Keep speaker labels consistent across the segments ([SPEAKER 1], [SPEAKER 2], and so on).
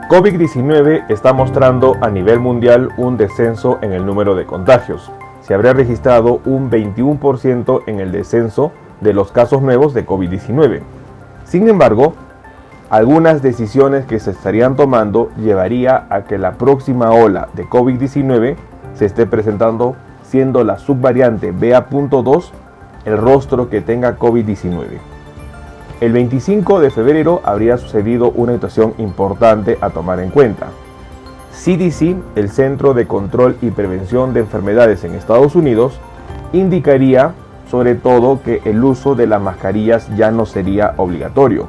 [SPEAKER 1] COVID-19 está mostrando a nivel mundial un descenso en el número de contagios. Se habría registrado un 21% en el descenso de los casos nuevos de COVID-19. Sin embargo, algunas decisiones que se estarían tomando llevaría a que la próxima ola de COVID-19 se esté presentando, siendo la subvariante BA.2 el rostro que tenga COVID-19. El 25 de febrero habría sucedido una situación importante a tomar en cuenta. CDC, el Centro de Control y Prevención de Enfermedades en Estados Unidos, indicaría sobre todo que el uso de las mascarillas ya no sería obligatorio.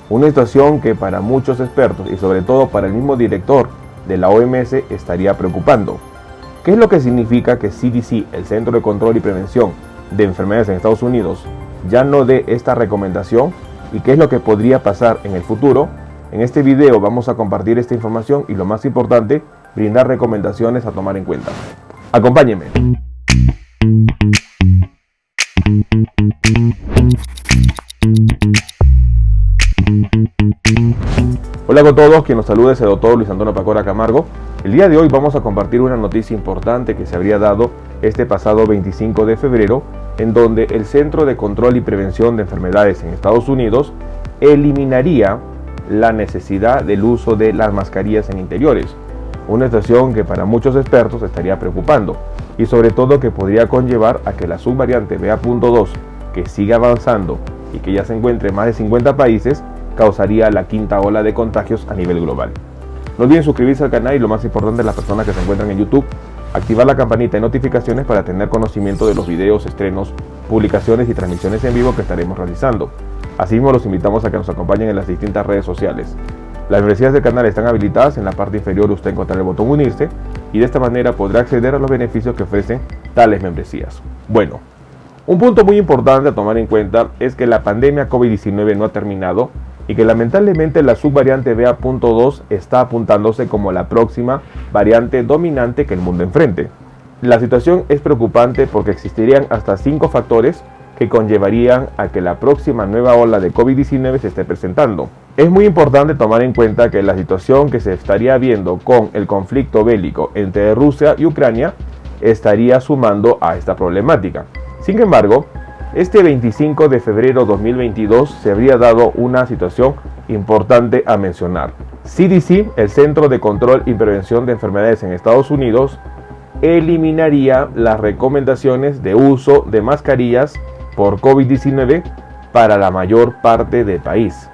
[SPEAKER 1] Una situación que para muchos expertos y sobre todo para el mismo director de la OMS estaría preocupando. ¿Qué es lo que significa que CDC, el Centro de Control y Prevención de Enfermedades en Estados Unidos, ya no dé esta recomendación? ¿Y qué es lo que podría pasar en el futuro? En este video vamos a compartir esta información y, lo más importante, brindar recomendaciones a tomar en cuenta. Acompáñenme. Hola con todos, quien nos saluda es el doctor Luis Antonio Pacora Camargo. El día de hoy vamos a compartir una noticia importante que se habría dado este pasado 25 de febrero, en donde el Centro de Control y Prevención de Enfermedades en Estados Unidos eliminaría la necesidad del uso de las mascarillas en interiores. Una situación que para muchos expertos estaría preocupando y sobre todo que podría conllevar a que la subvariante BA.2, que sigue avanzando y que ya se encuentra en más de 50 países, causaría la quinta ola de contagios a nivel global. No olviden suscribirse al canal y, lo más importante, las personas que se encuentran en YouTube, activar la campanita de notificaciones para tener conocimiento de los videos, estrenos, publicaciones y transmisiones en vivo que estaremos realizando. Asimismo, los invitamos a que nos acompañen en las distintas redes sociales. Las membresías del canal están habilitadas. En la parte inferior usted encontrará el botón unirse y de esta manera podrá acceder a los beneficios que ofrecen tales membresías. Bueno, un punto muy importante a tomar en cuenta es que la pandemia COVID-19 no ha terminado y que lamentablemente la subvariante BA.2 está apuntándose como la próxima variante dominante que el mundo enfrente. La situación es preocupante porque existirían hasta 5 factores que conllevarían a que la próxima nueva ola de COVID-19 se esté presentando. Es muy importante tomar en cuenta que la situación que se estaría viendo con el conflicto bélico entre Rusia y Ucrania estaría sumando a esta problemática. Sin embargo, este 25 de febrero 2022 se habría dado una situación importante a mencionar. CDC, el Centro de Control y Prevención de Enfermedades en Estados Unidos, eliminaría las recomendaciones de uso de mascarillas por COVID-19 para la mayor parte del país.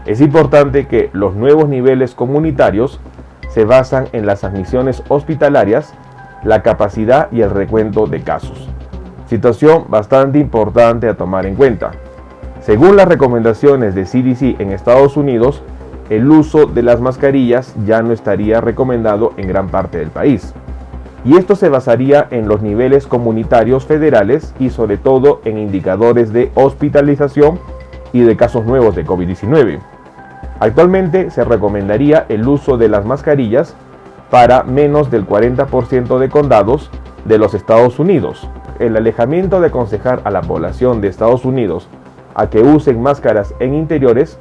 [SPEAKER 1] Es importante que los nuevos niveles comunitarios se basan en las admisiones hospitalarias, la capacidad y el recuento de casos. Situación bastante importante a tomar en cuenta. Según las recomendaciones de CDC en Estados Unidos, el uso de las mascarillas ya no estaría recomendado en gran parte del país. Y esto se basaría en los niveles comunitarios federales y sobre todo en indicadores de hospitalización y de casos nuevos de COVID-19. Actualmente se recomendaría el uso de las mascarillas para menos del 40% de condados de los Estados Unidos. El alejamiento de aconsejar a la población de Estados Unidos a que usen máscaras en interiores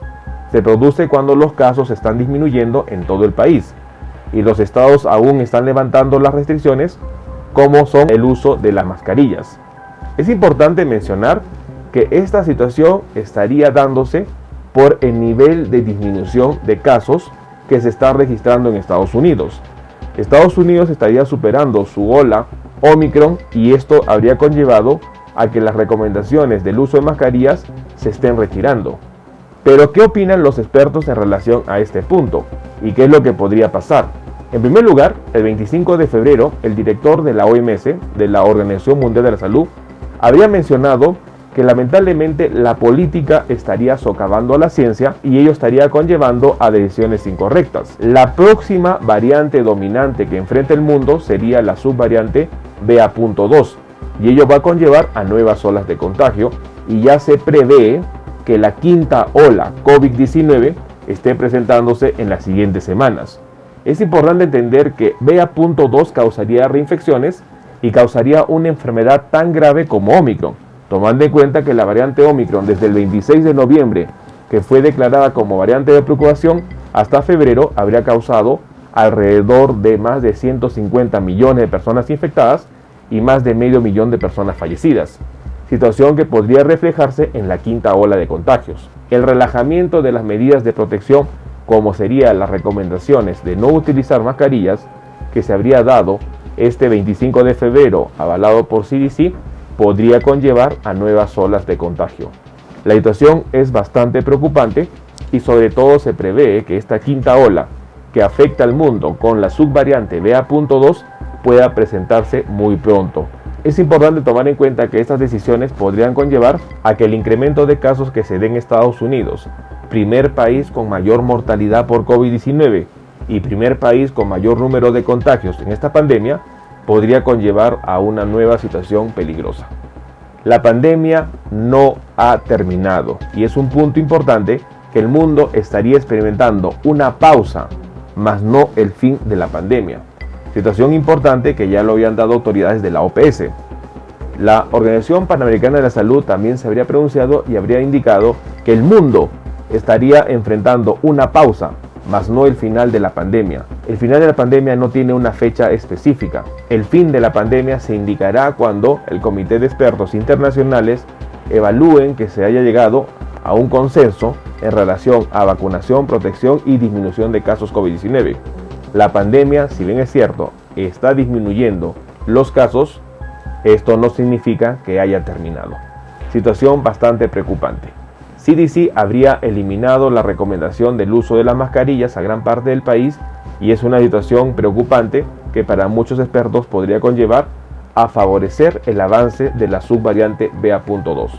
[SPEAKER 1] se produce cuando los casos están disminuyendo en todo el país y los estados aún están levantando las restricciones, como son el uso de las mascarillas. Es importante mencionar que esta situación estaría dándose por el nivel de disminución de casos que se está registrando en Estados Unidos. Estados Unidos estaría superando su ola Omicron y esto habría conllevado a que las recomendaciones del uso de mascarillas se estén retirando. Pero ¿qué opinan los expertos en relación a este punto? ¿Y qué es lo que podría pasar? En primer lugar, el 25 de febrero, el director de la OMS, de la Organización Mundial de la Salud, habría mencionado que lamentablemente la política estaría socavando a la ciencia y ello estaría conllevando a decisiones incorrectas. La próxima variante dominante que enfrenta el mundo sería la subvariante BA.2 y ello va a conllevar a nuevas olas de contagio y ya se prevé que la quinta ola COVID-19 esté presentándose en las siguientes semanas. Es importante entender que BA.2 causaría reinfecciones y causaría una enfermedad tan grave como Omicron, tomando en cuenta que la variante Omicron desde el 26 de noviembre que fue declarada como variante de preocupación, hasta febrero habría causado alrededor de más de 150 millones de personas infectadas y más de medio millón de personas fallecidas, situación que podría reflejarse en la quinta ola de contagios. El relajamiento de las medidas de protección, como serían las recomendaciones de no utilizar mascarillas, que se habría dado este 25 de febrero, avalado por CDC, podría conllevar a nuevas olas de contagio. La situación es bastante preocupante y sobre todo se prevé que esta quinta ola, que afecta al mundo con la subvariante BA.2, pueda presentarse muy pronto. Es importante tomar en cuenta que estas decisiones podrían conllevar a que el incremento de casos que se dé en Estados Unidos, primer país con mayor mortalidad por COVID-19 y primer país con mayor número de contagios en esta pandemia, podría conllevar a una nueva situación peligrosa. La pandemia no ha terminado y es un punto importante que el mundo estaría experimentando una pausa, mas no el fin de la pandemia. Situación importante que ya lo habían dado autoridades de la OPS. La Organización Panamericana de la Salud también se habría pronunciado y habría indicado que el mundo estaría enfrentando una pausa, mas no el final de la pandemia. El final de la pandemia no tiene una fecha específica. El fin de la pandemia se indicará cuando el Comité de Expertos Internacionales evalúen que se haya llegado a un consenso en relación a vacunación, protección y disminución de casos COVID-19. La pandemia, si bien es cierto, está disminuyendo los casos, esto no significa que haya terminado. Situación bastante preocupante. CDC habría eliminado la recomendación del uso de las mascarillas a gran parte del país y es una situación preocupante que para muchos expertos podría conllevar a favorecer el avance de la subvariante BA.2.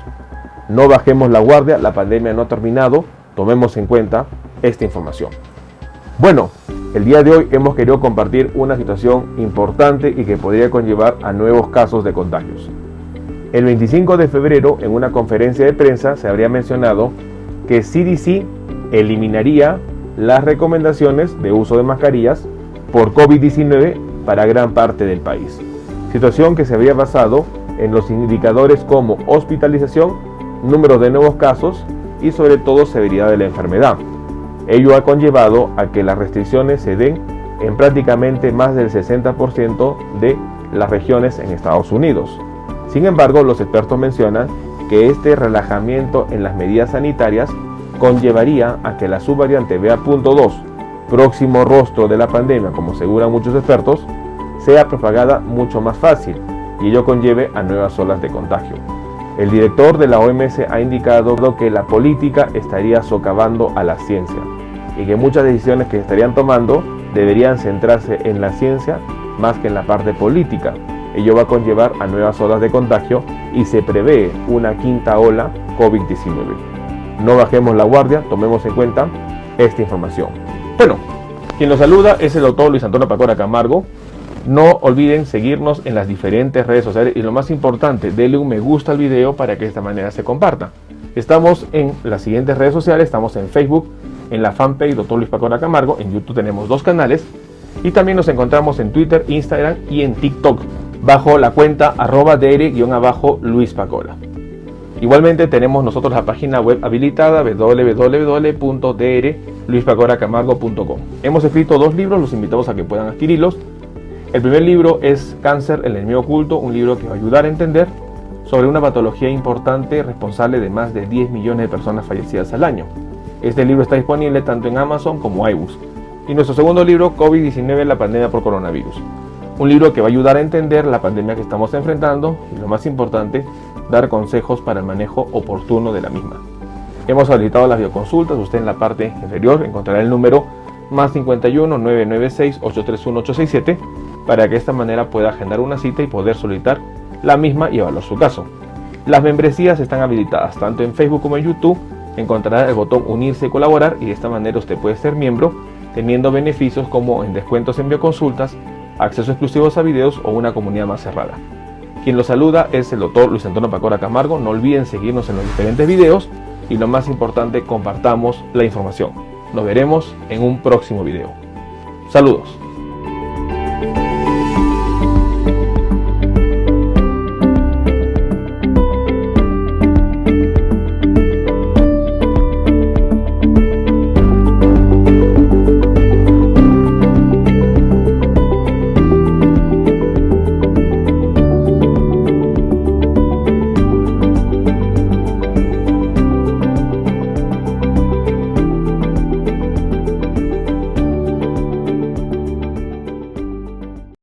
[SPEAKER 1] No bajemos la guardia, la pandemia no ha terminado, tomemos en cuenta esta información. Bueno, el día de hoy hemos querido compartir una situación importante y que podría conllevar a nuevos casos de contagios. El 25 de febrero, en una conferencia de prensa, se habría mencionado que CDC eliminaría las recomendaciones de uso de mascarillas por COVID-19 para gran parte del país. Situación que se habría basado en los indicadores como hospitalización, número de nuevos casos y sobre todo severidad de la enfermedad. Ello ha conllevado a que las restricciones se den en prácticamente más del 60% de las regiones en Estados Unidos. Sin embargo, los expertos mencionan que este relajamiento en las medidas sanitarias conllevaría a que la subvariante BA.2, próximo rostro de la pandemia, como aseguran muchos expertos, sea propagada mucho más fácil y ello conlleve a nuevas olas de contagio. El director de la OMS ha indicado que la política estaría socavando a la ciencia y que muchas decisiones que se estarían tomando deberían centrarse en la ciencia más que en la parte política. Ello va a conllevar a nuevas olas de contagio y se prevé una quinta ola COVID-19. No bajemos la guardia, tomemos en cuenta esta información. Bueno, quien los saluda es el doctor Luis Antonio Pacora Camargo. No olviden seguirnos en las diferentes redes sociales y lo más importante, denle un me gusta al video para que de esta manera se comparta. Estamos en las siguientes redes sociales, estamos en Facebook, en la fanpage Dr. Luis Pacora Camargo, en YouTube tenemos 2 canales y también nos encontramos en Twitter, Instagram y en TikTok bajo la cuenta @dr_Luis Pacora. Igualmente tenemos nosotros la página web habilitada www.drluispacoracamargo.com. Hemos escrito 2 libros, los invitamos a que puedan adquirirlos. El primer libro es Cáncer, el enemigo oculto, un libro que va a ayudar a entender sobre una patología importante responsable de más de 10 millones de personas fallecidas al año. Este libro está disponible tanto en Amazon como iBooks. Y nuestro segundo libro, COVID-19, la pandemia por coronavirus. Un libro que va a ayudar a entender la pandemia que estamos enfrentando y lo más importante, dar consejos para el manejo oportuno de la misma. Hemos habilitado las videoconsultas, usted en la parte inferior encontrará el número +51 996 831 867 para que de esta manera pueda agendar una cita y poder solicitar la misma y evaluar su caso. Las membresías están habilitadas tanto en Facebook como en YouTube. Encontrará el botón unirse y colaborar y de esta manera usted puede ser miembro teniendo beneficios como en descuentos en bioconsultas, acceso exclusivos a videos o una comunidad más cerrada. Quien lo saluda es el doctor Luis Antonio Pacora Camargo. No olviden seguirnos en los diferentes videos y lo más importante, compartamos la información. Nos veremos en un próximo video. Saludos.